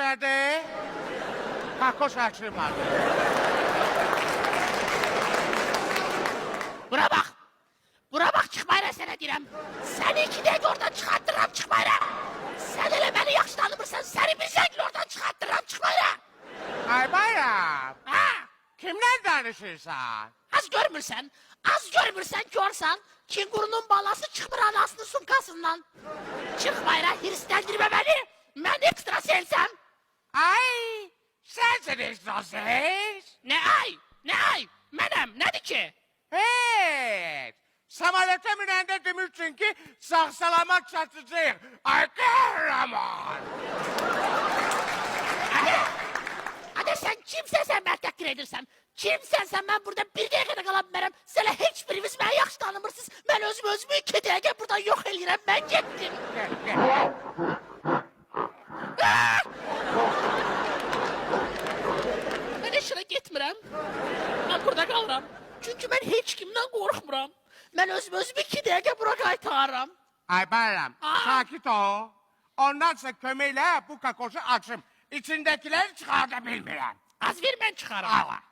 nerede? Kakos açılmadı. Bura bak. Bura bak çıkmayla sana direm. Seni iki de oradan çıkarttırırım çıkmayla. Sen hele beni yaxşı tanımırsan seni bir şekilde oradan çıkarttırırım çıkmayla. Ay bayram. Ha? Kimden danışırsan? Az görmürsen, az görmürsen görsen kengurunun balası çıkmır anasının sumkasından. Çıkmayla hirslendirme beni. Ben ekstra sensem. Ay sensin ekstrasens. Ne ay? Ne ay? Menem nedir ki? Evet. Samalete minende demişsin ki sağ salamat çatacağız. Ay kahraman. Hadi sen kimsen sen ben takdir edirsen. Kimsen sen ben burada bir dakikada kalamam. Sana hiçbirimiz ben yaxşı tanımırsınız. Ben özümü iki dakika buradan yok eləyirəm. Ben gittim. Gel gel. Ben işine gitmirəm. Ben burada kalıram. Çünkü ben hiç kimden korkmuram. Ben özümü iki dakika bura qaytarıram. Ay bayram Aa! sakit ol. Ondan sonra kömeyle bu kakosu açım. İçindekileri çıkartabilmirəm. Az ver ben çıkarım. Allah.